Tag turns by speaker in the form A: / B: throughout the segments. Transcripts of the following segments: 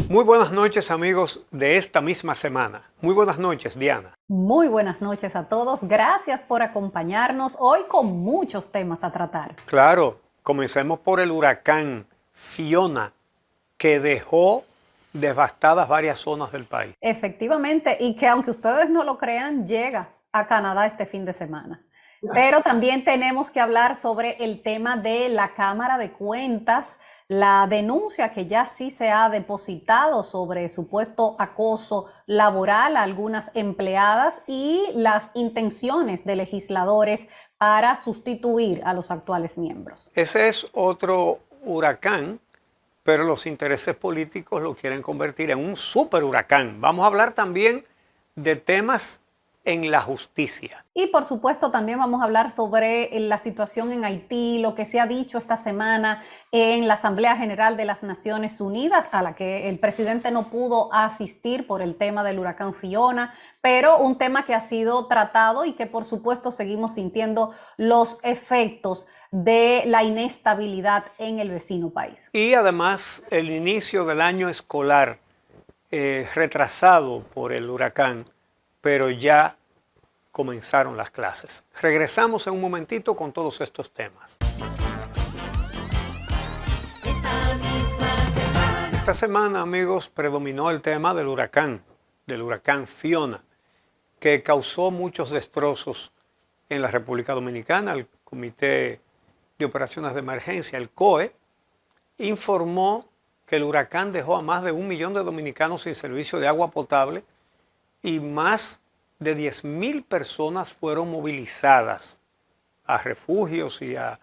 A: Muy buenas noches, amigos de esta misma semana. Muy buenas noches, Diana.
B: Muy buenas noches a todos. Gracias por acompañarnos hoy con muchos temas a tratar.
A: Claro, comencemos por el huracán Fiona, que dejó devastadas varias zonas del país.
B: Efectivamente, y que aunque ustedes no lo crean, llega a Canadá este fin de semana. Pero también tenemos que hablar sobre el tema de la Cámara de Cuentas, la denuncia que ya sí se ha depositado sobre supuesto acoso laboral a algunas empleadas y las intenciones de legisladores para sustituir a los actuales miembros.
A: Ese es otro huracán, pero los intereses políticos lo quieren convertir en un super huracán. Vamos a hablar también de temas en la justicia.
B: Y por supuesto también vamos a hablar sobre la situación en Haití, lo que se ha dicho esta semana en la Asamblea General de las Naciones Unidas, a la que el presidente no pudo asistir por el tema del huracán Fiona, pero un tema que ha sido tratado y que por supuesto seguimos sintiendo los efectos de la inestabilidad en el vecino país.
A: Y además el inicio del año escolar retrasado por el huracán, pero ya comenzaron las clases. Regresamos en un momentito con todos estos temas. Esta semana, amigos, predominó el tema del huracán Fiona, que causó muchos destrozos en la República Dominicana. El Comité de Operaciones de Emergencia, el COE, informó que el huracán dejó a más de 1 millón de dominicanos sin servicio de agua potable y más de 10,000 personas fueron movilizadas a refugios y a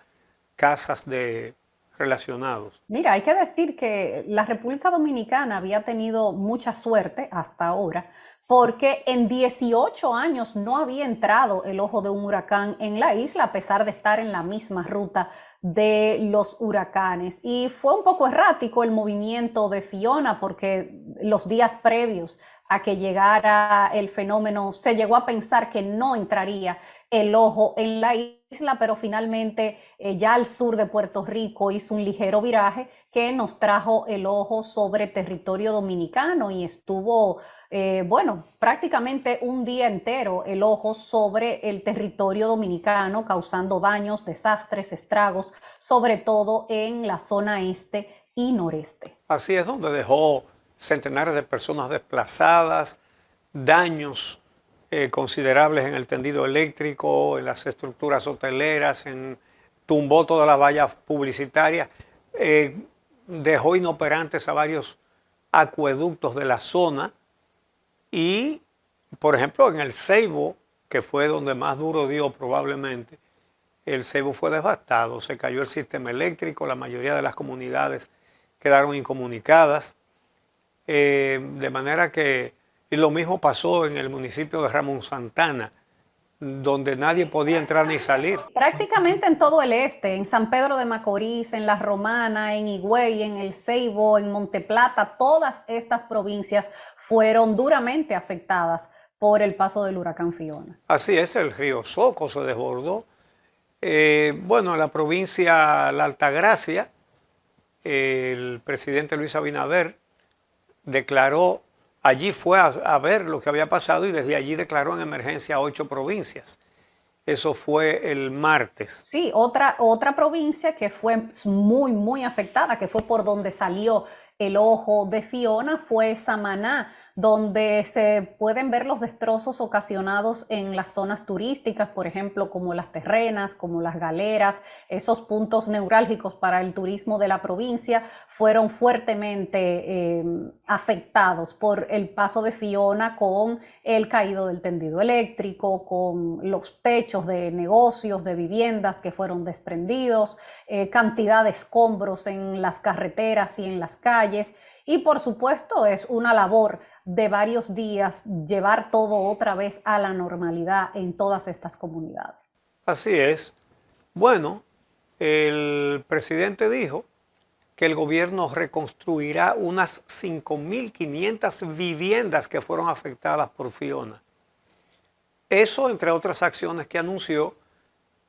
A: casas de relacionados.
B: Mira, hay que decir que la República Dominicana había tenido mucha suerte hasta ahora, porque en 18 años no había entrado el ojo de un huracán en la isla, a pesar de estar en la misma ruta de los huracanes. Y fue un poco errático el movimiento de Fiona, porque los días previos a que llegara el fenómeno se llegó a pensar que no entraría el ojo en la isla, pero finalmente ya al sur de Puerto Rico hizo un ligero viraje que nos trajo el ojo sobre territorio dominicano y estuvo, bueno, prácticamente un día entero el ojo sobre el territorio dominicano, causando daños, desastres, estragos, sobre todo en la zona este y noreste.
A: Así es, donde dejó centenares de personas desplazadas, daños considerables en el tendido eléctrico, en las estructuras hoteleras, tumbó todas las vallas publicitarias, dejó inoperantes a varios acueductos de la zona y, por ejemplo, en el Ceibo, que fue donde más duro dio probablemente, el Ceibo fue devastado, se cayó el sistema eléctrico, la mayoría de las comunidades quedaron incomunicadas. De manera que y lo mismo pasó en el municipio de Ramón Santana, donde nadie podía entrar ni salir.
B: Prácticamente en todo el este, en San Pedro de Macorís, en La Romana, en Higüey, en El Ceibo, en Monteplata, todas estas provincias fueron duramente afectadas por el paso del huracán Fiona.
A: Así es, el río Soco se desbordó. Bueno, en la provincia La Altagracia, el presidente Luis Abinader declaró, allí fue a ver lo que había pasado y desde allí declaró en emergencia 8 provincias. Eso fue el martes.
B: Sí, otra provincia que fue muy afectada, que fue por donde salió el ojo de Fiona, fue Samaná, donde se pueden ver los destrozos ocasionados en las zonas turísticas, por ejemplo, como las terrenas, como las galeras. Esos puntos neurálgicos para el turismo de la provincia fueron fuertemente afectados por el paso de Fiona, con el caído del tendido eléctrico, con los techos de negocios, de viviendas que fueron desprendidos, cantidad de escombros en las carreteras y en las calles. Y por supuesto es una labor de varios días llevar todo otra vez a la normalidad en todas estas comunidades.
A: Así es. Bueno, el presidente dijo que el gobierno reconstruirá unas 5.500 viviendas que fueron afectadas por Fiona. Eso, entre otras acciones que anunció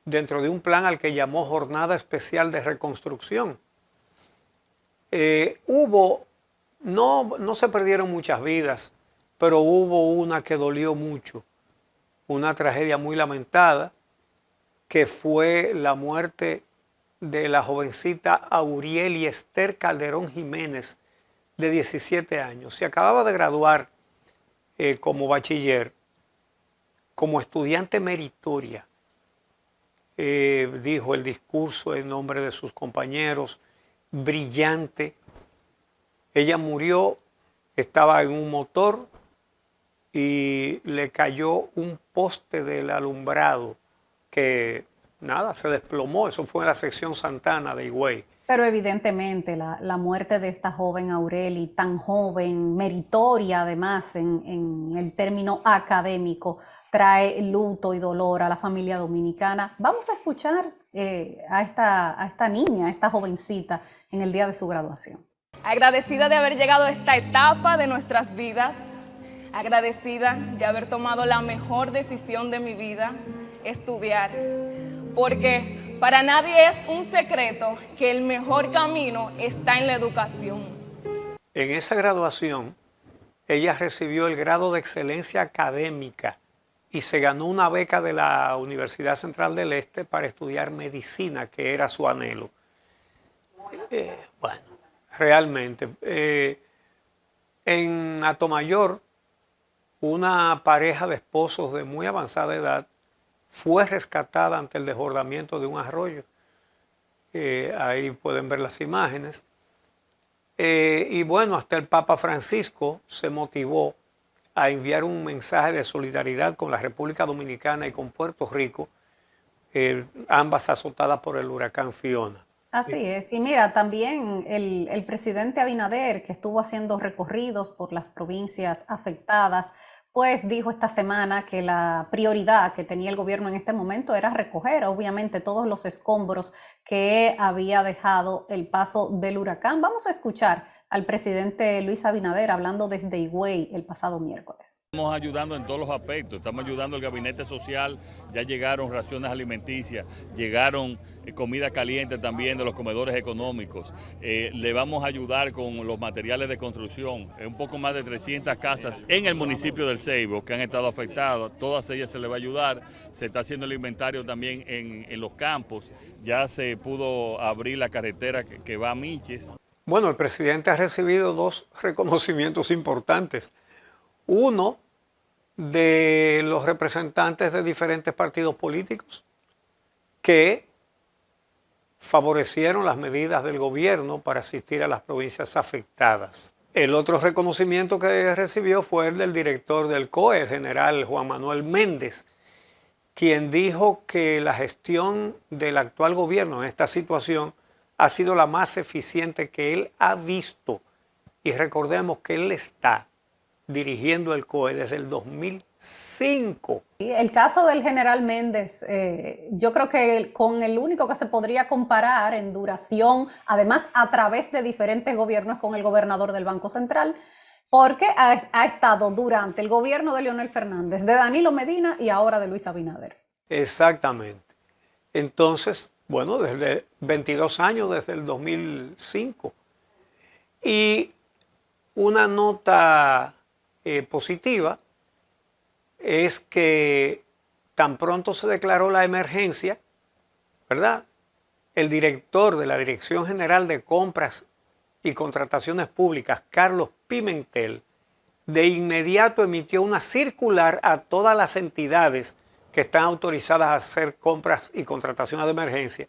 A: dentro de un plan al que llamó Jornada Especial de Reconstrucción. Hubo No se perdieron muchas vidas, pero hubo una que dolió mucho, una tragedia muy lamentada, que fue la muerte de la jovencita Aurieli Esther Calderón Jiménez, de 17 años. Se acababa de graduar como bachiller, como estudiante meritoria. Dijo el discurso en nombre de sus compañeros, brillante. Ella murió, estaba en un motor y le cayó un poste del alumbrado que, nada, se desplomó. Eso fue en la sección Santana de Higüey.
B: Pero evidentemente la muerte de esta joven Aureli, tan joven, meritoria además en el término académico, trae luto y dolor a la familia dominicana. Vamos a escuchar a esta niña, a esta jovencita, en el día de su graduación.
C: Agradecida de haber llegado a esta etapa de nuestras vidas, agradecida de haber tomado la mejor decisión de mi vida, estudiar, porque para nadie es un secreto que el mejor camino está en la educación.
A: En esa graduación, ella recibió el grado de excelencia académica y se ganó una beca de la Universidad Central del Este para estudiar medicina, que era su anhelo. Bueno, realmente. En Atomayor, una pareja de esposos de muy avanzada edad fue rescatada ante el desbordamiento de un arroyo. Ahí pueden ver las imágenes. Y bueno, hasta el Papa Francisco se motivó a enviar un mensaje de solidaridad con la República Dominicana y con Puerto Rico, ambas azotadas por el huracán Fiona.
B: Así es. Y mira, también el presidente Abinader, que estuvo haciendo recorridos por las provincias afectadas, pues dijo esta semana que la prioridad que tenía el gobierno en este momento era recoger, obviamente, todos los escombros que había dejado el paso del huracán. Vamos a escuchar al presidente Luis Abinader hablando desde Higüey el pasado miércoles.
D: Estamos ayudando en todos los aspectos, estamos ayudando al gabinete social, ya llegaron raciones alimenticias, llegaron comida caliente también de los comedores económicos, le vamos a ayudar con los materiales de construcción, un poco más de 300 casas en el municipio del Ceibo que han estado afectadas, todas ellas se les va a ayudar, se está haciendo el inventario también en los campos, ya se pudo abrir la carretera que va a Miches.
A: Bueno, el presidente ha recibido dos reconocimientos importantes. Uno de los representantes de diferentes partidos políticos que favorecieron las medidas del gobierno para asistir a las provincias afectadas. El otro reconocimiento que recibió fue el del director del COE, el general Juan Manuel Méndez, quien dijo que la gestión del actual gobierno en esta situación ha sido la más eficiente que él ha visto. Y recordemos que él está dirigiendo el COE desde el 2005.
B: El caso del general Méndez, yo creo que con el único que se podría comparar en duración, además a través de diferentes gobiernos, con el gobernador del Banco Central, porque ha estado durante el gobierno de Leonel Fernández, de Danilo Medina y ahora de Luis Abinader.
A: Exactamente. Entonces, bueno, desde 22 años, desde el 2005. Y una nota positiva es que tan pronto se declaró la emergencia, ¿verdad? El director de la Dirección General de Compras y Contrataciones Públicas, Carlos Pimentel, de inmediato emitió una circular a todas las entidades que están autorizadas a hacer compras y contrataciones de emergencia.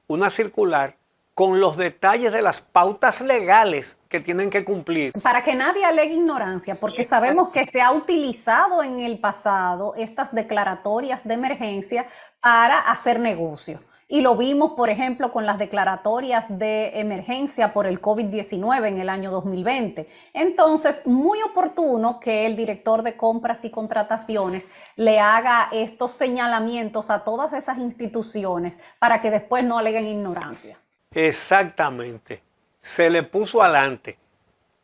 A: Una circular con los detalles de las pautas legales que tienen que cumplir.
B: Para que nadie alegue ignorancia, porque sabemos que se ha utilizado en el pasado estas declaratorias de emergencia para hacer negocio. Y lo vimos, por ejemplo, con las declaratorias de emergencia por el COVID-19 en el año 2020. Entonces, muy oportuno que el director de compras y contrataciones le haga estos señalamientos a todas esas instituciones para que después no aleguen ignorancia.
A: Exactamente. Se le puso adelante.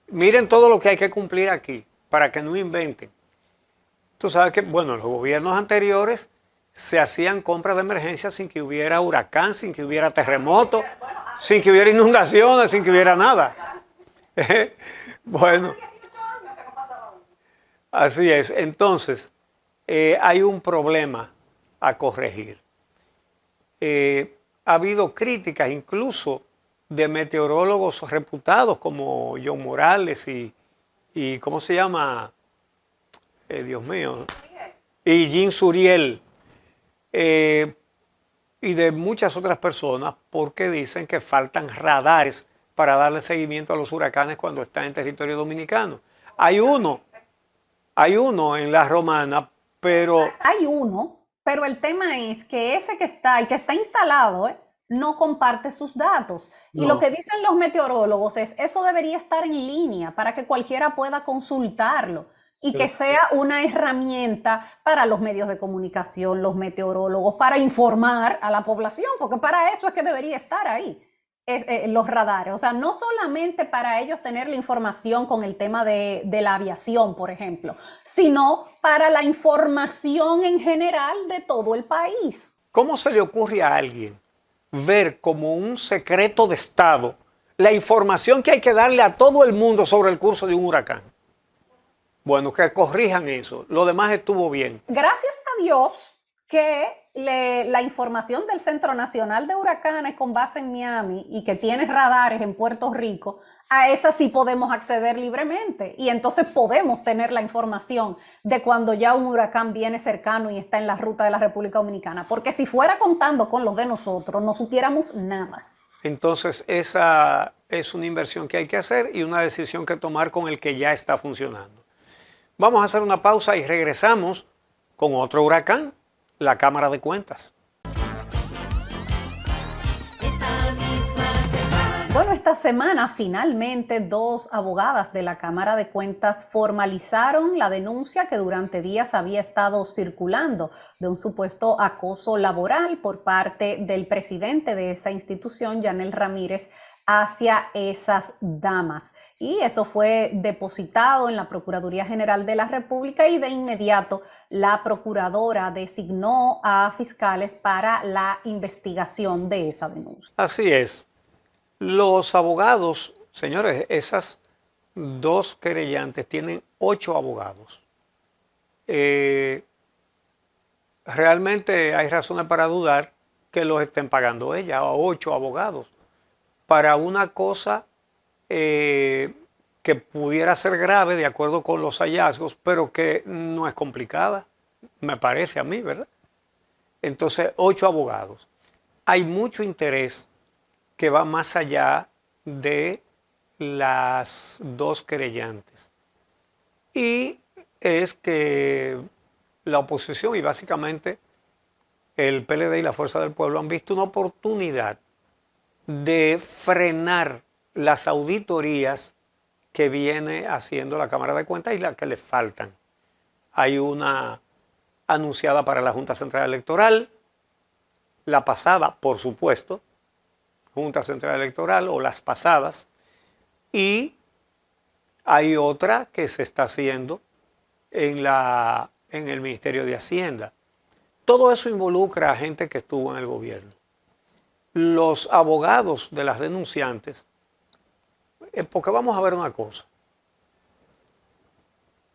A: Miren todo lo que hay que cumplir aquí para que no inventen. Tú sabes que, bueno, los gobiernos anteriores se hacían compras de emergencia sin que hubiera huracán, sin que hubiera terremoto, sin que hubiera inundaciones, sin que hubiera nada. Bueno, así es. Entonces, hay un problema a corregir. Ha habido críticas incluso de meteorólogos reputados como John Morales y ¿cómo se llama? Dios mío. Y Jean Suriel. Y de muchas otras personas porque dicen que faltan radares para darle seguimiento a los huracanes cuando están en territorio dominicano. Hay uno en La Romana, pero
B: Hay uno, pero el tema es que ese que está y que está instalado, no comparte sus datos. Y
A: No.
B: lo que dicen los meteorólogos es, eso debería estar en línea para que cualquiera pueda consultarlo y que sea una herramienta para los medios de comunicación, los meteorólogos, para informar a la población, porque para eso es que debería estar ahí. Los radares, o sea, no solamente para ellos tener la información con el tema de la aviación, por ejemplo, sino para la información en general de todo el país.
A: ¿cómo se le ocurre a alguien ver como un secreto de Estado la información que hay que darle a todo el mundo sobre el curso de un huracán? Bueno, que corrijan eso. Lo demás estuvo bien.
B: Gracias a Dios que la información del Centro Nacional de Huracanes con base en Miami y que tiene radares en Puerto Rico, a esa sí podemos acceder libremente y entonces podemos tener la información de cuando ya un huracán viene cercano y está en la ruta de la República Dominicana, porque si fuera contando con los de nosotros no supiéramos nada.
A: Entonces, esa es una inversión que hay que hacer y una decisión que tomar con el que ya está funcionando. Vamos a hacer una pausa y regresamos con otro huracán, la Cámara de Cuentas.
B: Bueno, esta semana finalmente dos abogadas de la Cámara de Cuentas formalizaron la denuncia que durante días había estado circulando de un supuesto acoso laboral por parte del presidente de esa institución, Yanel Ramírez, hacia esas damas. Y eso fue depositado en la Procuraduría General de la República y de inmediato la procuradora designó a fiscales para la investigación de esa denuncia.
A: Así es. Los abogados, señores, esas dos querellantes tienen 8 abogados. Realmente hay razones para dudar que los estén pagando ella, a 8 abogados, para una cosa que pudiera ser grave de acuerdo con los hallazgos, pero que no es complicada, me parece a mí, ¿verdad? Entonces, 8 abogados. Hay mucho interés que va más allá de las dos querellantes. Y es que la oposición y básicamente el PLD y la Fuerza del Pueblo han visto una oportunidad de frenar las auditorías que viene haciendo la Cámara de Cuentas y las que le faltan. Hay una anunciada para la Junta Central Electoral, la pasada, por supuesto, Junta Central Electoral o las pasadas, y hay otra que se está haciendo en el Ministerio de Hacienda. Todo eso involucra a gente que estuvo en el gobierno. Los abogados de las denunciantes, porque vamos a ver una cosa.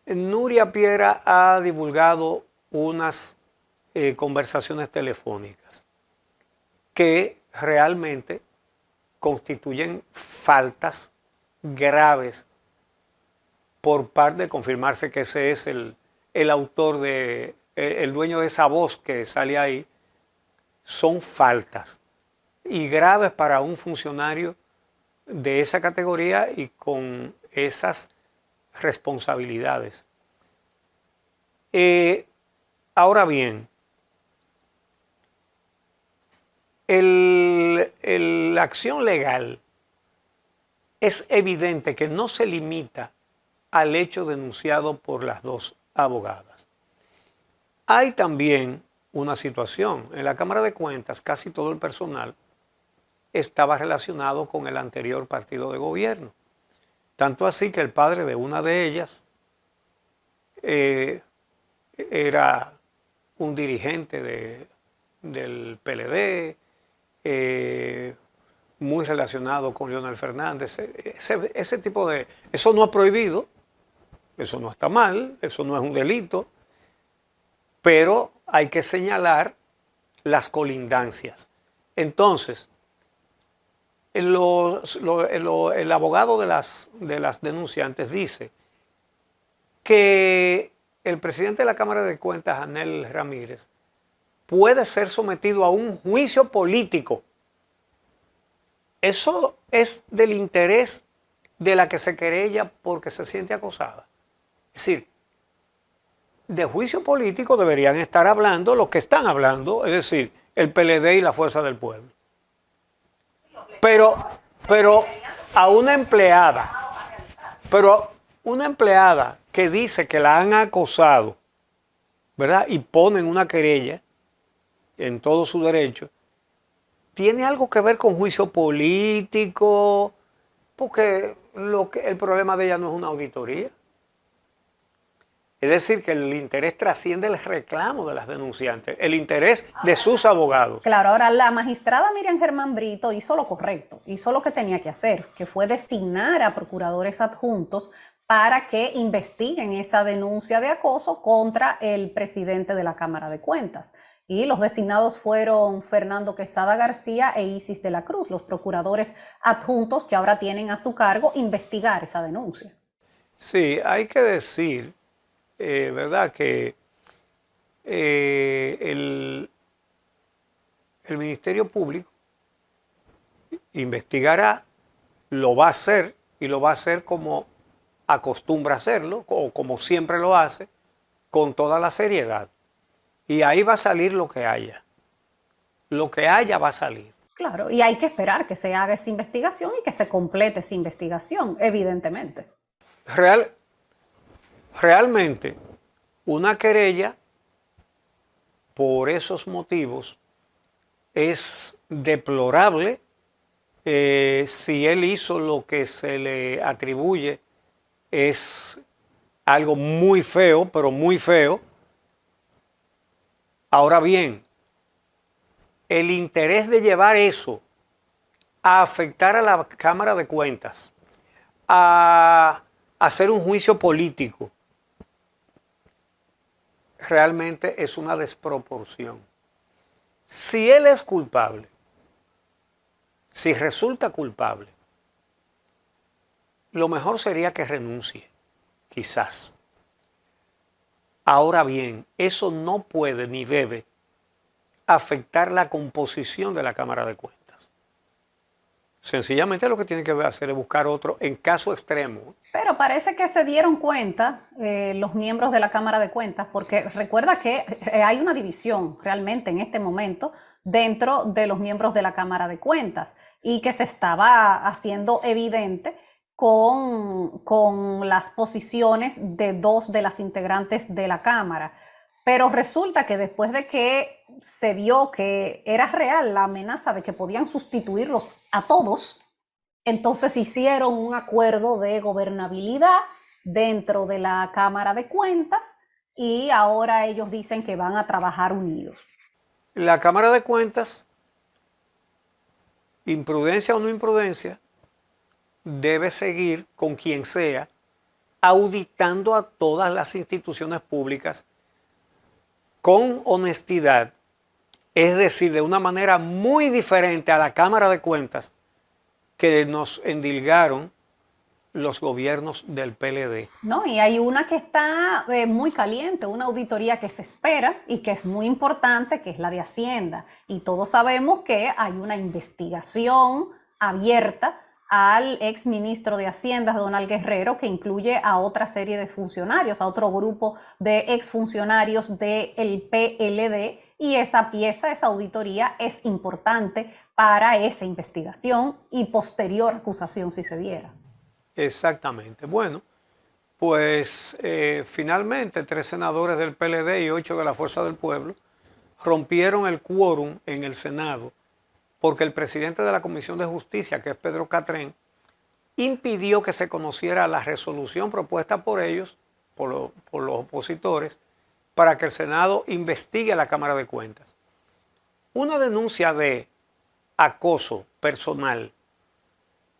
A: Nuria Piera ha divulgado unas conversaciones telefónicas que realmente constituyen faltas graves por parte de confirmarse que ese es el autor el dueño de esa voz que sale ahí. Son faltas y graves para un funcionario de esa categoría y con esas responsabilidades. Ahora bien, la acción legal es evidente que no se limita al hecho denunciado por las dos abogadas. Hay también una situación. En la Cámara de Cuentas casi todo el personal estaba relacionado con el anterior partido de gobierno. Tanto así que el padre de una de ellas era un dirigente del PLD, muy relacionado con Leonel Fernández. Ese tipo de... Eso no es prohibido, eso no está mal, eso no es un delito, pero hay que señalar las colindancias. Entonces, el abogado de las denunciantes dice que el presidente de la Cámara de Cuentas, Anel Ramírez, puede ser sometido a un juicio político. Eso es del interés de la que se querella porque se siente acosada. Es decir, de juicio político deberían estar hablando los que están hablando, es decir, el PLD y la Fuerza del Pueblo. Pero a una empleada que dice que la han acosado, ¿verdad? Y ponen una querella en todo su derecho, ¿tiene algo que ver con juicio político? Porque el problema de ella no es una auditoría. Es decir, que el interés trasciende el reclamo de las denunciantes, el interés de sus abogados.
B: Claro, ahora la magistrada Miriam Germán Brito hizo lo correcto, hizo lo que tenía que hacer, que fue designar a procuradores adjuntos para que investiguen esa denuncia de acoso contra el presidente de la Cámara de Cuentas. Y los designados fueron Fernando Quesada García e Isis de la Cruz, los procuradores adjuntos que ahora tienen a su cargo investigar esa denuncia.
A: Sí, hay que decir, ¿verdad?, que el Ministerio Público investigará, lo va a hacer y lo va a hacer como acostumbra hacerlo, o como siempre lo hace, con toda la seriedad. Y ahí va a salir lo que haya. Lo que haya va a salir.
B: Claro, y hay que esperar que se haga esa investigación y que se complete esa investigación, evidentemente.
A: Realmente, una querella por esos motivos es deplorable. Si él hizo lo que se le atribuye, es algo muy feo, pero muy feo. Ahora bien, el interés de llevar eso a afectar a la Cámara de Cuentas, a hacer un juicio político, realmente es una desproporción. Si él es culpable, si resulta culpable, lo mejor sería que renuncie, quizás. Ahora bien, eso no puede ni debe afectar la composición de la Cámara de Cuentas. Sencillamente lo que tiene que hacer es buscar otro en caso extremo.
B: Pero parece que se dieron cuenta los miembros de la Cámara de Cuentas, porque recuerda que hay una división realmente en este momento dentro de los miembros de la Cámara de Cuentas y que se estaba haciendo evidente con las posiciones de dos de las integrantes de la Cámara. Pero resulta que después de que se vio que era real la amenaza de que podían sustituirlos a todos, entonces hicieron un acuerdo de gobernabilidad dentro de la Cámara de Cuentas y ahora ellos dicen que van a trabajar unidos.
A: La Cámara de Cuentas, imprudencia o no imprudencia, debe seguir con quien sea auditando a todas las instituciones públicas con honestidad, es decir, de una manera muy diferente a la Cámara de Cuentas que nos endilgaron los gobiernos del PLD.
B: No, y hay una que está muy caliente, una auditoría que se espera y que es muy importante, que es la de Hacienda. Y todos sabemos que hay una investigación abierta al ex ministro de Hacienda, Donald Guerrero, que incluye a otra serie de funcionarios, a otro grupo de exfuncionarios del PLD, y esa pieza, esa auditoría es importante para esa investigación y posterior acusación si se diera.
A: Exactamente. Bueno, pues finalmente 3 senadores del PLD y 8 de la Fuerza del Pueblo rompieron el quórum en el Senado porque el presidente de la Comisión de Justicia, que es Pedro Catrén, impidió que se conociera la resolución propuesta por ellos, por los opositores, para que el Senado investigue a la Cámara de Cuentas. Una denuncia de acoso personal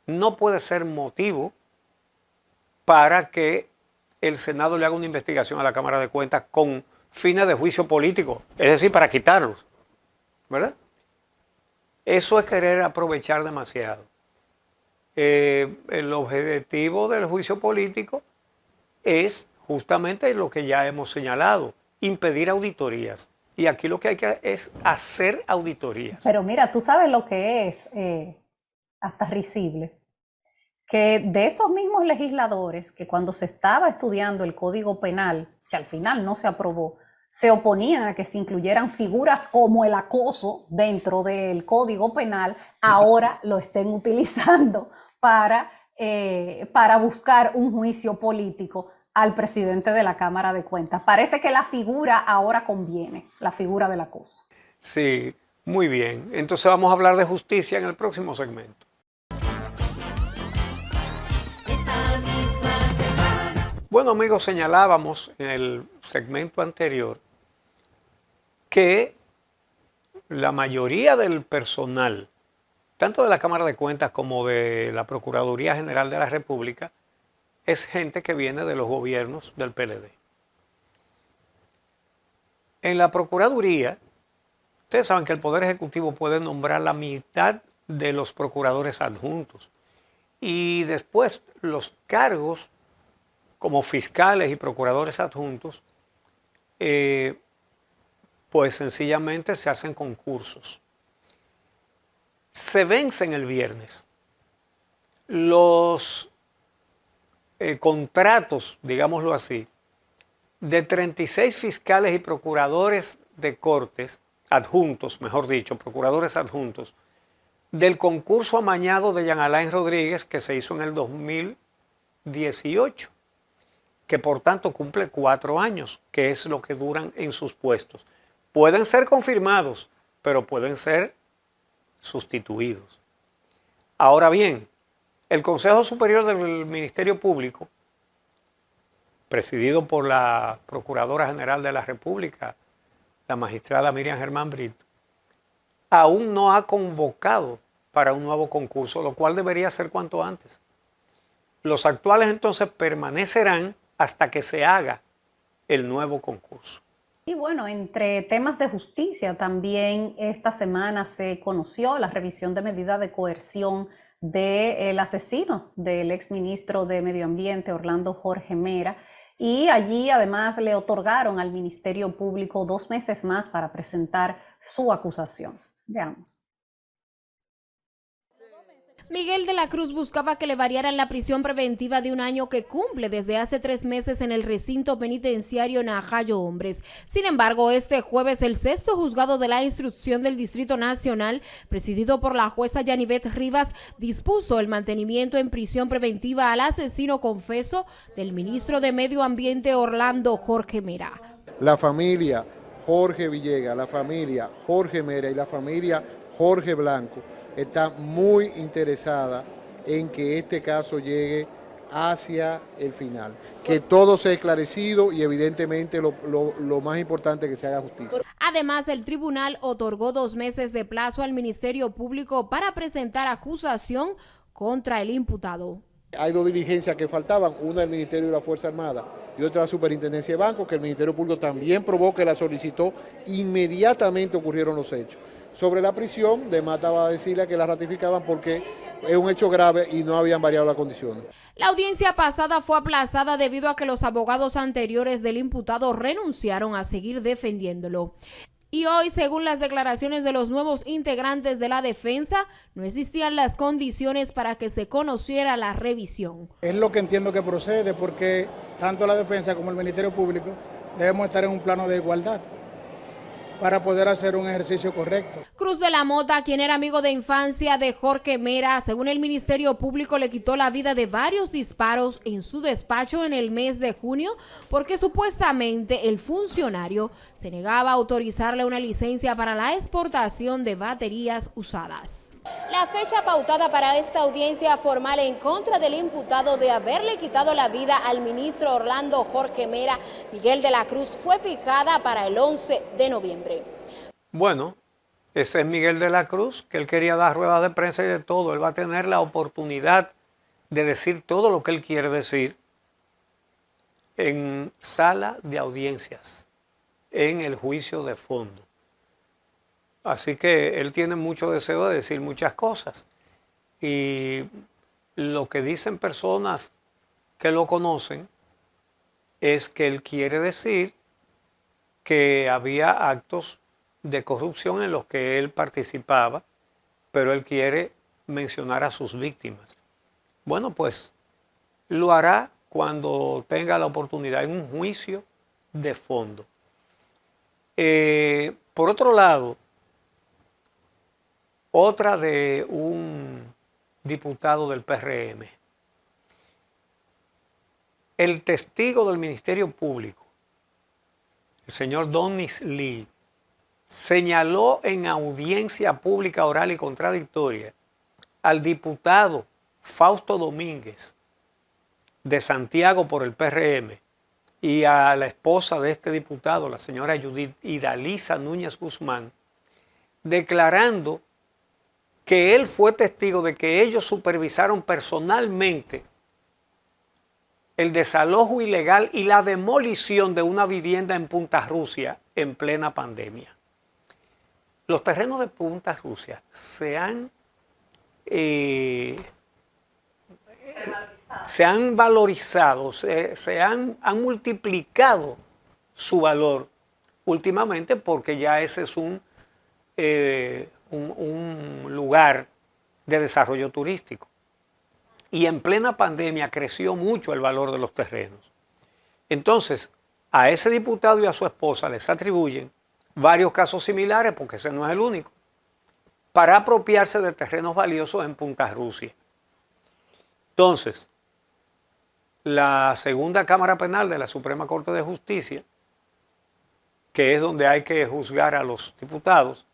A: no puede ser motivo para que el Senado le haga una investigación a la Cámara de Cuentas con fines de juicio político, es decir, para quitarlos, ¿verdad? Eso es querer aprovechar demasiado. El objetivo del juicio político es justamente lo que ya hemos señalado, impedir auditorías. Y aquí lo que hay que es hacer auditorías.
B: Pero mira, tú sabes lo que es hasta risible, que de esos mismos legisladores que cuando se estaba estudiando el Código Penal, que al final no se aprobó, se oponían a que se incluyeran figuras como el acoso dentro del Código Penal, ahora lo estén utilizando para buscar un juicio político al presidente de la Cámara de Cuentas. Parece que la figura ahora conviene, la figura del acoso.
A: Sí, muy bien. Entonces vamos a hablar de justicia en el próximo segmento. Bueno, amigos, señalábamos en el segmento anterior que la mayoría del personal, tanto de la Cámara de Cuentas como de la Procuraduría General de la República, es gente que viene de los gobiernos del PLD. En la Procuraduría, ustedes saben que el Poder Ejecutivo puede nombrar la mitad de los procuradores adjuntos y después los cargos como fiscales y procuradores adjuntos, pues sencillamente se hacen concursos. Se vencen el viernes los contratos, digámoslo así, de 36 fiscales y procuradores de cortes adjuntos, mejor dicho, procuradores adjuntos, del concurso amañado de Jean Alain Rodríguez que se hizo en el 2018, que por tanto cumple 4 años, que es lo que duran en sus puestos. Pueden ser confirmados, pero pueden ser sustituidos. Ahora bien, el Consejo Superior del Ministerio Público, presidido por la Procuradora General de la República, la magistrada Miriam Germán Brito, aún no ha convocado para un nuevo concurso, lo cual debería ser cuanto antes. Los actuales entonces permanecerán hasta que se haga el nuevo concurso.
B: Y bueno, entre temas de justicia, también esta semana se conoció la revisión de medida de coerción del asesino del exministro de Medio Ambiente, Orlando Jorge Mera, y allí además le otorgaron al Ministerio Público 2 meses más para presentar su acusación. Veamos.
E: Miguel de la Cruz buscaba que le variaran la prisión preventiva de 1 año que cumple desde hace 3 meses en el recinto penitenciario Najayo Hombres. Sin embargo, este jueves el 6º juzgado de la instrucción del Distrito Nacional, presidido por la jueza Yanivet Rivas, dispuso el mantenimiento en prisión preventiva al asesino confeso del ministro de Medio Ambiente Orlando Jorge Mera.
F: La familia Jorge Villegas, la familia Jorge Mera y la familia Jorge Blanco está muy interesada en que este caso llegue hacia el final, que todo sea esclarecido y evidentemente lo más importante que se haga justicia.
E: Además, el tribunal otorgó 2 meses de plazo al Ministerio Público para presentar acusación contra el imputado.
F: Hay 2 diligencias que faltaban, una del Ministerio de la Fuerza Armada y otra de la Superintendencia de Bancos, que el Ministerio Público también probó que la solicitó, inmediatamente ocurrieron los hechos. Sobre la prisión, de Mata va a decirle que la ratificaban porque es un hecho grave y no habían variado las condiciones.
E: La audiencia pasada fue aplazada debido a que los abogados anteriores del imputado renunciaron a seguir defendiéndolo. Y hoy, según las declaraciones de los nuevos integrantes de la defensa, no existían las condiciones para que se conociera la revisión.
G: Es lo que entiendo que procede porque tanto la defensa como el Ministerio Público debemos estar en un plano de igualdad para poder hacer un ejercicio correcto.
E: Cruz de la Mota, quien era amigo de infancia de Jorge Mera, según el Ministerio Público, le quitó la vida de varios disparos en su despacho en el mes de junio porque supuestamente el funcionario se negaba a autorizarle una licencia para la exportación de baterías usadas. La fecha pautada para esta audiencia formal en contra del imputado de haberle quitado la vida al ministro Orlando Jorge Mera, Miguel de la Cruz, fue fijada para el 11 de noviembre.
A: Bueno, Ese es Miguel de la Cruz, que él quería dar ruedas de prensa y de todo. Él va a tener la oportunidad de decir todo lo que él quiere decir en sala de audiencias, en el juicio de fondo. Así que él tiene mucho deseo de decir muchas cosas. Y lo que dicen personas que lo conocen es que él quiere decir que había actos de corrupción en los que él participaba, pero él quiere mencionar a sus víctimas. Bueno, pues lo hará cuando tenga la oportunidad en un juicio de fondo. Por otro lado, otra de un diputado del PRM. El testigo del Ministerio Público, el señor Donis Lee, señaló en audiencia pública oral y contradictoria al diputado Fausto Domínguez de Santiago por el PRM y a la esposa de este diputado, la señora Judith Idalisa Núñez Guzmán, declarando que él fue testigo de que ellos supervisaron personalmente el desalojo ilegal y la demolición de una vivienda en Punta Rusia en plena pandemia. Los terrenos de Punta Rusia se han valorizado, han multiplicado su valor últimamente porque ya ese es un lugar de desarrollo turístico. Y en plena pandemia creció mucho el valor de los terrenos. Entonces, a ese diputado y a su esposa les atribuyen varios casos similares, porque ese no es el único, para apropiarse de terrenos valiosos en Punta Rusia. Entonces, la segunda Cámara Penal de la Suprema Corte de Justicia, que es donde hay que juzgar a los diputados,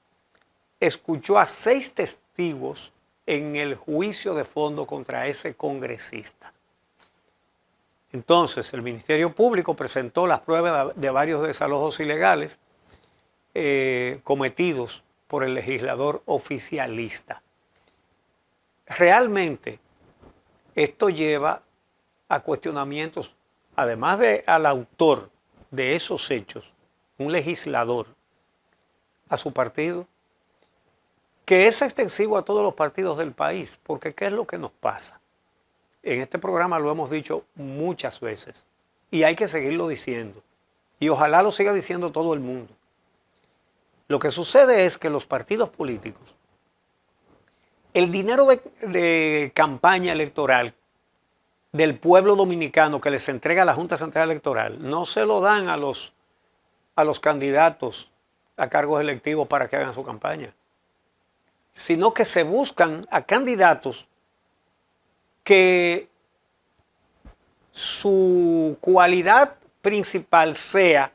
A: escuchó a 6 testigos en el juicio de fondo contra ese congresista. Entonces, el Ministerio Público presentó las pruebas de varios desalojos ilegales cometidos por el legislador oficialista. Realmente, esto lleva a cuestionamientos, además de al autor de esos hechos, un legislador, a su partido, que es extensivo a todos los partidos del país, porque ¿qué es lo que nos pasa? En este programa lo hemos dicho muchas veces y hay que seguirlo diciendo. Y ojalá lo siga diciendo todo el mundo. Lo que sucede es que los partidos políticos, el dinero de campaña electoral del pueblo dominicano que les entrega la Junta Central Electoral, no se lo dan a los candidatos a cargos electivos para que hagan su campaña, sino que se buscan a candidatos que su cualidad principal sea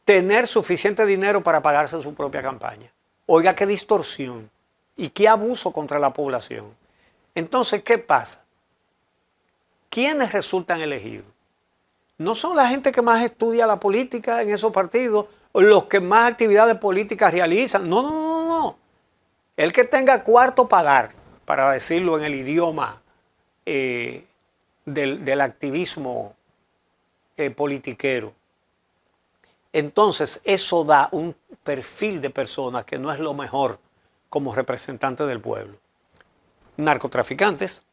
A: tener suficiente dinero para pagarse su propia campaña. Oiga, qué distorsión y qué abuso contra la población. Entonces, ¿qué pasa? ¿Quiénes resultan elegidos? No son la gente que más estudia la política en esos partidos o los que más actividades políticas realizan. No. El que tenga cuarto para dar, para decirlo en el idioma del activismo politiquero. Entonces, eso da un perfil de personas que no es lo mejor como representante del pueblo. Narcotraficantes,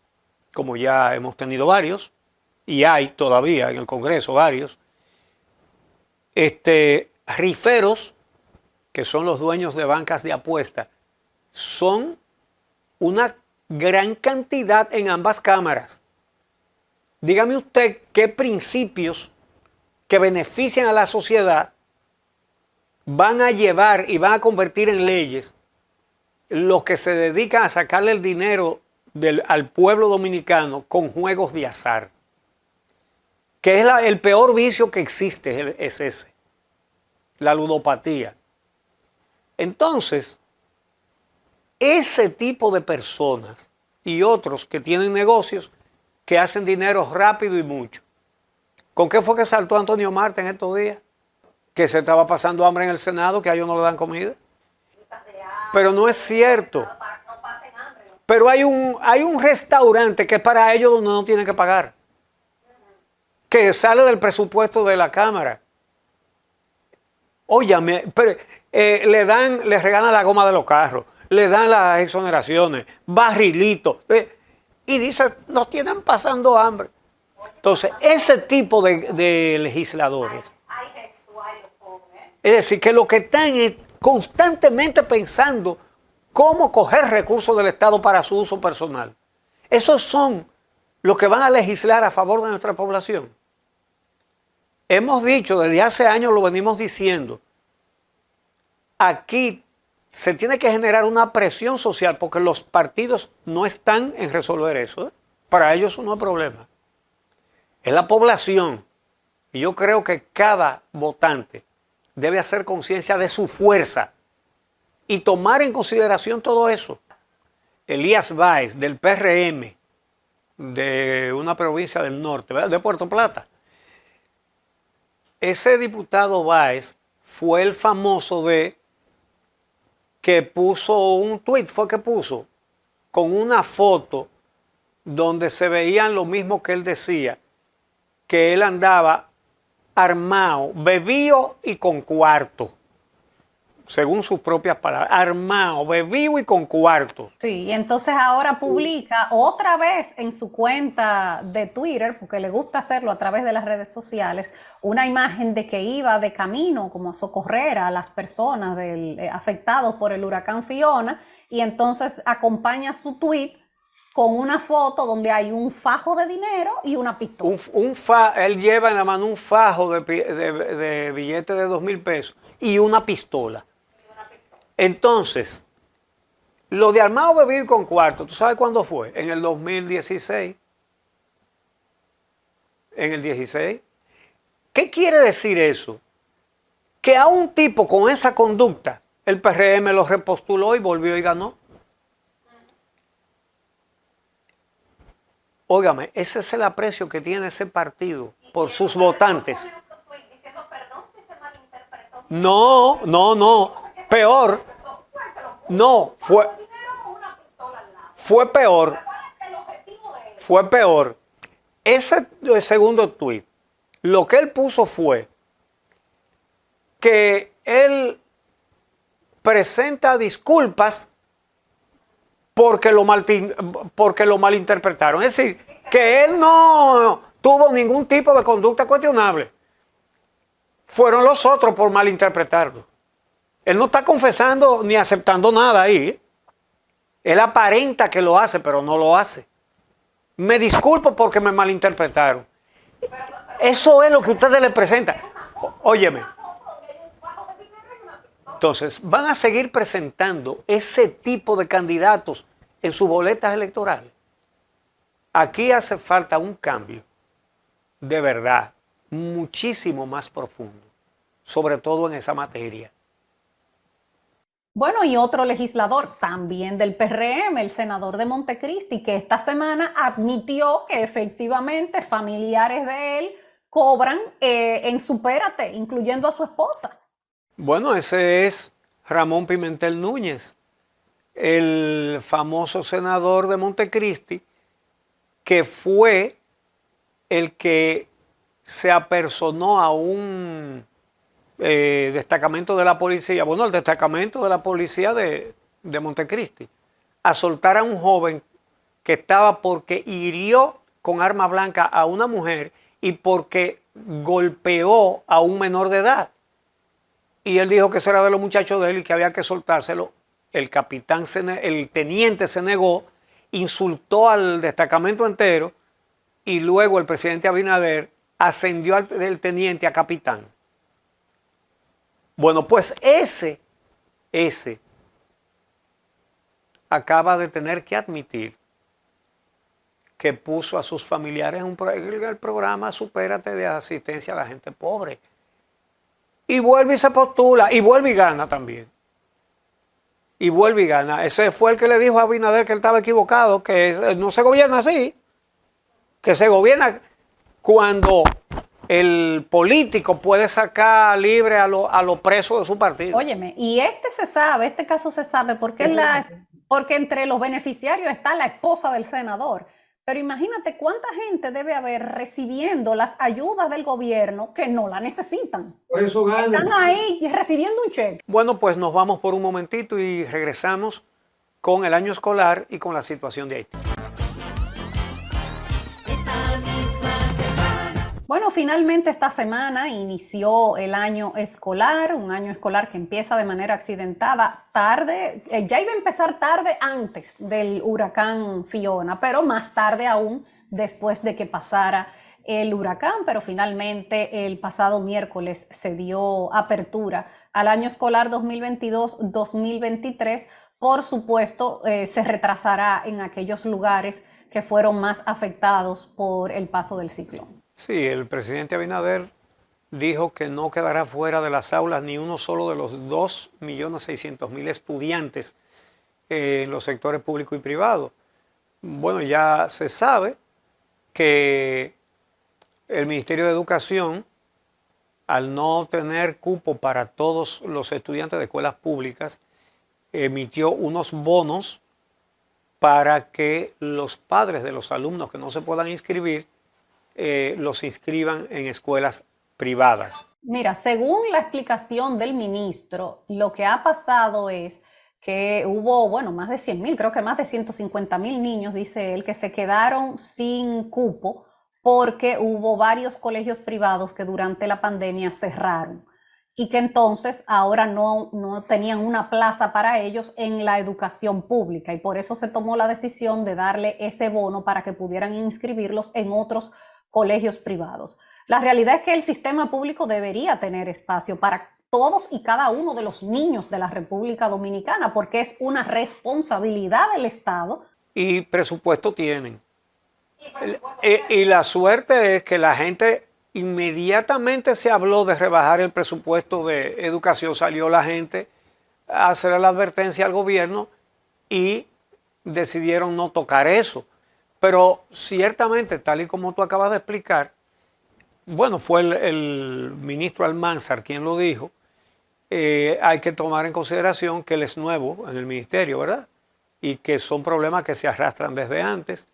A: como ya hemos tenido varios, y hay todavía en el Congreso varios. Riferos, que son los dueños de bancas de apuestas, son una gran cantidad en ambas cámaras. Dígame usted qué principios que benefician a la sociedad van a llevar y van a convertir en leyes los que se dedican a sacarle el dinero al pueblo dominicano con juegos de azar, que es el peor vicio que existe, es ese, la ludopatía. Entonces, ese tipo de personas y otros que tienen negocios que hacen dinero rápido y mucho. ¿Con qué fue que saltó Antonio Marte en estos días? Que se estaba pasando hambre en el Senado, que a ellos no le dan comida. pero no es cierto. Pero hay un restaurante que es para ellos donde no tienen que pagar, que sale del presupuesto de la Cámara. Óyame, pero, les regalan la goma de los carros, le dan las exoneraciones, barrilitos, y dicen, nos tienen pasando hambre. Entonces, ese tipo de legisladores, es decir, que lo que están es constantemente pensando cómo coger recursos del Estado para su uso personal. Esos son los que van a legislar a favor de nuestra población. Hemos dicho, desde hace años lo venimos diciendo, aquí se tiene que generar una presión social porque los partidos no están en resolver eso. Para ellos eso no es problema. Es la población. Y yo creo que cada votante debe hacer conciencia de su fuerza y tomar en consideración todo eso. Elías Báez, del PRM, de una provincia del norte, ¿verdad? De Puerto Plata. Ese diputado Báez fue el famoso que puso un tuit, fue que puso, con una foto donde se veían lo mismo que él decía, que él andaba armado, bebido y con cuarto, según sus propias palabras, armado, bebido y con cuartos.
B: Sí, y entonces ahora publica otra vez en su cuenta de Twitter, porque le gusta hacerlo a través de las redes sociales, una imagen de que iba de camino como a socorrer a las personas afectados por el huracán Fiona, y entonces acompaña su tweet con una foto donde hay un fajo de dinero y una pistola.
A: Él lleva en la mano un fajo de billetes de 2,000 pesos y una pistola. Entonces, lo de armado, bebido y con cuarto, ¿tú sabes cuándo fue? En el 2016. En el 16. ¿Qué quiere decir eso? Que a un tipo con esa conducta, el PRM lo repostuló y volvió y ganó. Óigame, ese es el aprecio que tiene ese partido por sus votantes. No. Peor. No, fue peor. Fue peor. Ese segundo tuit, lo que él puso fue que él presenta disculpas porque lo malinterpretaron. Es decir, que él no tuvo ningún tipo de conducta cuestionable. Fueron los otros por malinterpretarlo. Él no está confesando ni aceptando nada ahí. Él aparenta que lo hace, pero no lo hace. Me disculpo porque me malinterpretaron. Eso es lo que ustedes le presentan. Óyeme. Entonces, van a seguir presentando ese tipo de candidatos en sus boletas electorales. Aquí hace falta un cambio de verdad muchísimo más profundo, sobre todo en esa materia.
B: Bueno, y otro legislador también del PRM, el senador de Montecristi, que esta semana admitió que efectivamente familiares de él cobran en Supérate, incluyendo a su esposa.
A: Bueno, ese es Ramón Pimentel Núñez, el famoso senador de Montecristi, que fue el que se apersonó a un destacamento de la policía, el destacamento de la policía de Montecristi, a soltar a un joven que estaba porque hirió con arma blanca a una mujer y porque golpeó a un menor de edad. Y él dijo que eso era de los muchachos de él y que había que soltárselo. El teniente se negó, insultó al destacamento entero y luego el presidente Abinader ascendió al teniente a capitán. Bueno, pues ese acaba de tener que admitir que puso a sus familiares en el programa Supérate de asistencia a la gente pobre. Y vuelve y se postula, y vuelve y gana también. Y vuelve y gana. Ese fue el que le dijo a Abinader que él estaba equivocado, que no se gobierna así, que se gobierna cuando el político puede sacar libre a los presos de su partido.
B: Óyeme, y este caso se sabe porque entre los beneficiarios está la esposa del senador. Pero imagínate cuánta gente debe haber recibiendo las ayudas del gobierno que no la necesitan.
H: Por eso ganan.
B: Están ahí recibiendo un cheque.
A: Bueno, pues nos vamos por un momentito y regresamos con el año escolar y con la situación de Haití.
B: Bueno, finalmente esta semana inició el año escolar, un año escolar que empieza de manera accidentada, tarde, ya iba a empezar tarde antes del huracán Fiona, pero más tarde aún después de que pasara el huracán, pero finalmente el pasado miércoles se dio apertura al año escolar 2022-2023. Por supuesto, se retrasará en aquellos lugares que fueron más afectados por el paso del ciclón.
A: Sí, el presidente Abinader dijo que no quedará fuera de las aulas ni uno solo de los 2.600.000 estudiantes en los sectores público y privado. Bueno, ya se sabe que el Ministerio de Educación, al no tener cupo para todos los estudiantes de escuelas públicas, emitió unos bonos para que los padres de los alumnos que no se puedan inscribir los inscriban en escuelas privadas.
B: Mira, según la explicación del ministro, lo que ha pasado es que hubo, bueno, más de 100.000, creo que más de 150.000 niños, dice él, que se quedaron sin cupo porque hubo varios colegios privados que durante la pandemia cerraron y que entonces ahora no tenían una plaza para ellos en la educación pública y por eso se tomó la decisión de darle ese bono para que pudieran inscribirlos en otros colegios privados. La realidad es que el sistema público debería tener espacio para todos y cada uno de los niños de la República Dominicana, porque es una responsabilidad del Estado.
A: Y presupuesto tienen. Y la suerte es que la gente inmediatamente se habló de rebajar el presupuesto de educación, salió la gente a hacer la advertencia al gobierno y decidieron no tocar eso. Pero ciertamente, tal y como tú acabas de explicar, bueno, fue el ministro Almanzar quien lo dijo, hay que tomar en consideración que él es nuevo en el ministerio, ¿verdad? Y que son problemas que se arrastran desde antes.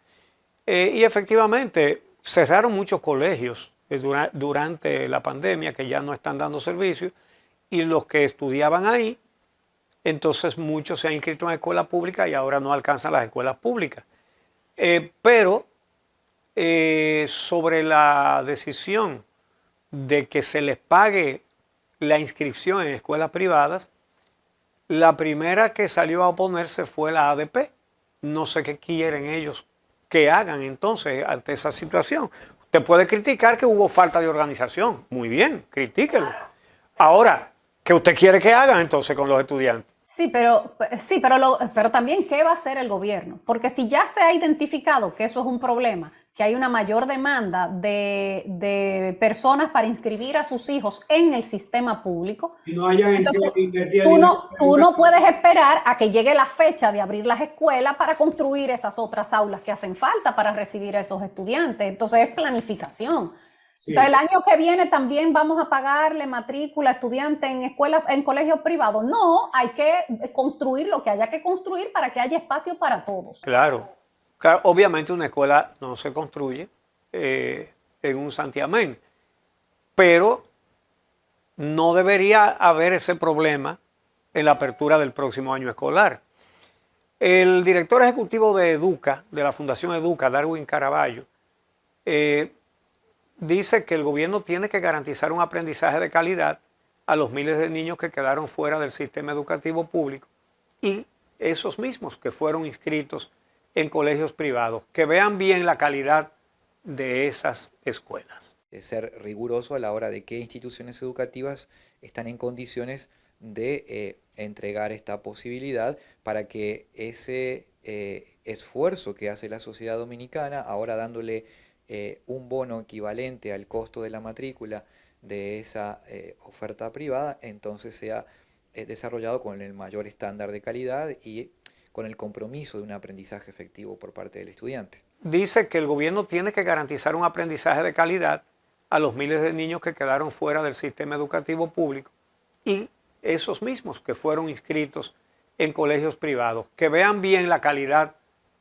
A: Y efectivamente, cerraron muchos colegios durante la pandemia que ya no están dando servicio y los que estudiaban ahí, entonces muchos se han inscrito en escuelas públicas y ahora no alcanzan las escuelas públicas. Pero sobre la decisión de que se les pague la inscripción en escuelas privadas, la primera que salió a oponerse fue la ADP. No sé qué quieren ellos que hagan entonces ante esa situación. Usted puede criticar que hubo falta de organización. Muy bien, critíquelo. Ahora, ¿qué usted quiere que hagan entonces con los estudiantes?
B: Sí, pero también, ¿qué va a hacer el gobierno? Porque si ya se ha identificado que eso es un problema, que hay una mayor demanda de personas para inscribir a sus hijos en el sistema público,
H: Y no haya
B: entonces, tú no puedes esperar a que llegue la fecha de abrir las escuelas para construir esas otras aulas que hacen falta para recibir a esos estudiantes. Entonces es planificación.
H: Sí.
B: Entonces, el año que viene también vamos a pagarle matrícula a estudiantes en escuelas, en colegios privados. No, hay que construir lo que haya que construir para que haya espacio para todos.
A: Claro, obviamente una escuela no se construye en un santiamén, pero no debería haber ese problema en la apertura del próximo año escolar. El director ejecutivo de Educa, de la Fundación Educa, Darwin Caraballo, dice que el gobierno tiene que garantizar un aprendizaje de calidad a los miles de niños que quedaron fuera del sistema educativo público y esos mismos que fueron inscritos en colegios privados, que vean bien la calidad de esas escuelas.
I: Ser riguroso a la hora de qué instituciones educativas están en condiciones de entregar esta posibilidad para que ese esfuerzo que hace la sociedad dominicana, ahora dándole un bono equivalente al costo de la matrícula de esa oferta privada, entonces sea desarrollado con el mayor estándar de calidad y con el compromiso de un aprendizaje efectivo por parte del estudiante.
A: Dice que el gobierno tiene que garantizar un aprendizaje de calidad a los miles de niños que quedaron fuera del sistema educativo público y esos mismos que fueron inscritos en colegios privados, que vean bien la calidad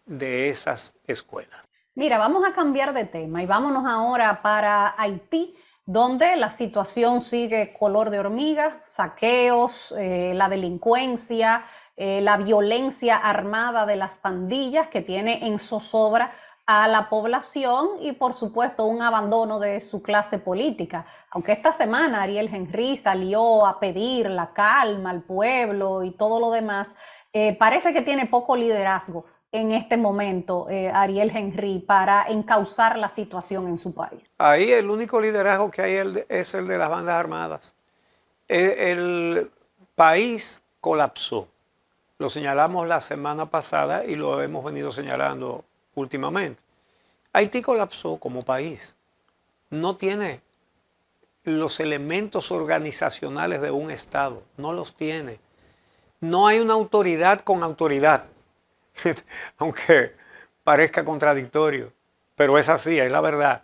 A: de esas escuelas.
B: Mira, vamos a cambiar de tema y vámonos ahora para Haití, donde la situación sigue color de hormiga, saqueos, la delincuencia, la violencia armada de las pandillas que tiene en zozobra a la población y por supuesto un abandono de su clase política. Aunque esta semana Ariel Henry salió a pedir la calma al pueblo y todo lo demás, parece que tiene poco liderazgo en este momento Ariel Henry para encauzar la situación en su país.
A: Ahí el único liderazgo que hay es el de las bandas armadas. El país colapsó. Lo señalamos la semana pasada y lo hemos venido señalando últimamente. Haití colapsó como país. No tiene los elementos organizacionales de un Estado. No los tiene. No hay una autoridad con autoridad. Aunque parezca contradictorio, pero es así, es la verdad.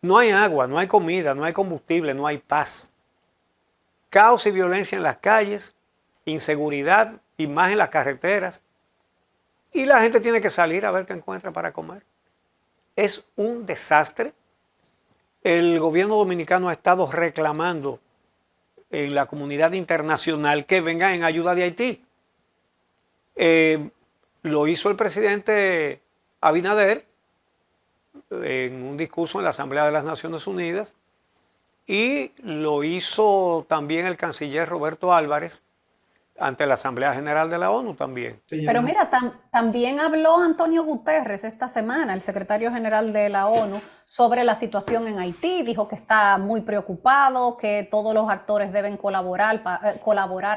A: No hay agua, no hay comida, no hay combustible, no hay paz. Caos y violencia en las calles, inseguridad y más en las carreteras. Y la gente tiene que salir a ver qué encuentra para comer. Es un desastre. El gobierno dominicano ha estado reclamando en la comunidad internacional que venga en ayuda de Haití. Lo hizo el presidente Abinader en un discurso en la Asamblea de las Naciones Unidas y lo hizo también el canciller Roberto Álvarez ante la Asamblea General de la ONU también.
B: Pero mira, también habló Antonio Guterres esta semana, el secretario general de la ONU, sobre la situación en Haití. Dijo que está muy preocupado, que todos los actores deben colaborar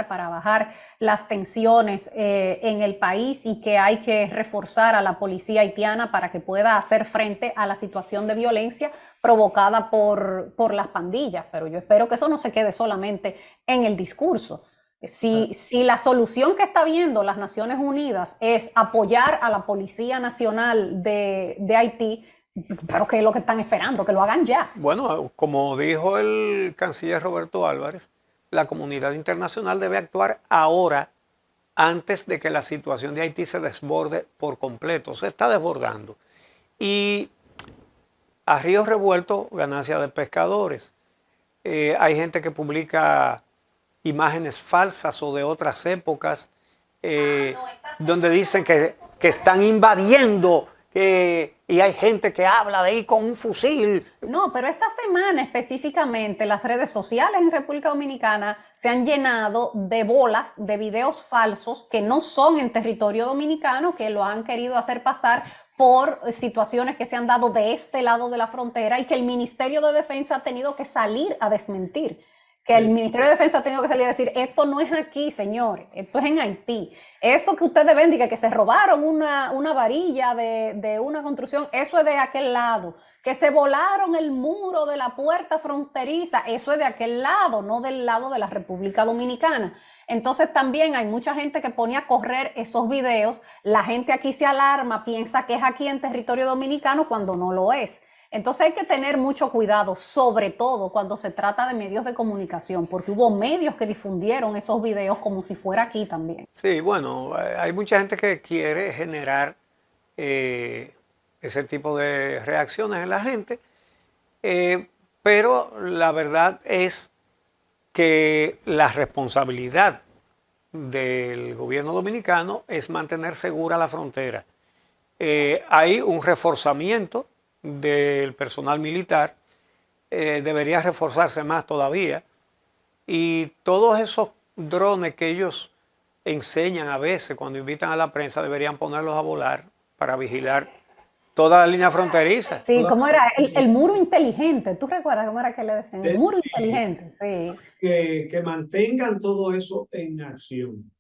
B: para bajar las tensiones en el país y que hay que reforzar a la policía haitiana para que pueda hacer frente a la situación de violencia provocada por las pandillas. Pero yo espero que eso no se quede solamente en el discurso. Si la solución que está viendo las Naciones Unidas es apoyar a la Policía Nacional de Haití, pero que es lo que están esperando, que lo hagan ya.
A: Bueno, como dijo el canciller Roberto Álvarez, la comunidad internacional debe actuar ahora, antes de que la situación de Haití se desborde por completo. Se está desbordando. Y a río revuelto, ganancia de pescadores. Hay gente que publica imágenes falsas o de otras épocas, donde dicen que están invadiendo y hay gente que habla de ir con un fusil.
B: No, pero esta semana específicamente las redes sociales en República Dominicana se han llenado de bolas, de videos falsos que no son en territorio dominicano, que lo han querido hacer pasar por situaciones que se han dado de este lado de la frontera y que el Ministerio de Defensa ha tenido que salir a desmentir. Que el Ministerio de Defensa ha tenido que salir a decir, esto no es aquí, señores, esto es en Haití. Eso que ustedes ven, que se robaron una varilla de una construcción, eso es de aquel lado. Que se volaron el muro de la puerta fronteriza, eso es de aquel lado, no del lado de la República Dominicana. Entonces también hay mucha gente que pone a correr esos videos, la gente aquí se alarma, piensa que es aquí en territorio dominicano cuando no lo es. Entonces hay que tener mucho cuidado, sobre todo cuando se trata de medios de comunicación, porque hubo medios que difundieron esos videos como si fuera aquí también.
A: Sí, bueno, hay mucha gente que quiere generar ese tipo de reacciones en la gente, pero la verdad es que la responsabilidad del gobierno dominicano es mantener segura la frontera. Hay un reforzamiento del personal militar, debería reforzarse más todavía, y todos esos drones que ellos enseñan a veces cuando invitan a la prensa deberían ponerlos a volar para vigilar toda la línea fronteriza.
B: Sí, ¿cómo era? El muro inteligente, ¿tú recuerdas cómo era que le decían? El muro inteligente, sí.
H: Que mantengan todo eso en acción.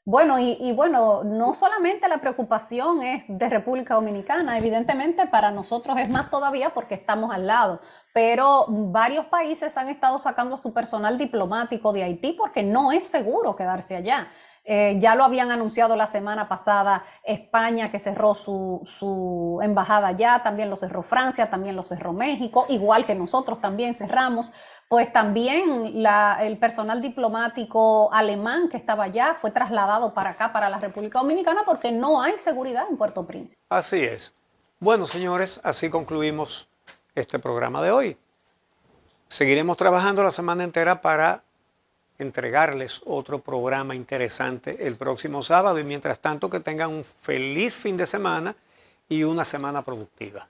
B: Bueno, y bueno, no solamente la preocupación es de República Dominicana, evidentemente para nosotros es más todavía porque estamos al lado, pero varios países han estado sacando a su personal diplomático de Haití porque no es seguro quedarse allá. Ya lo habían anunciado la semana pasada España, que cerró su embajada allá, también lo cerró Francia, también lo cerró México, igual que nosotros también cerramos. Pues también el personal diplomático alemán que estaba allá fue trasladado para acá, para la República Dominicana, porque no hay seguridad en Puerto Príncipe.
A: Así es. Bueno, señores, así concluimos este programa de hoy. Seguiremos trabajando la semana entera para entregarles otro programa interesante el próximo sábado y mientras tanto que tengan un feliz fin de semana y una semana productiva.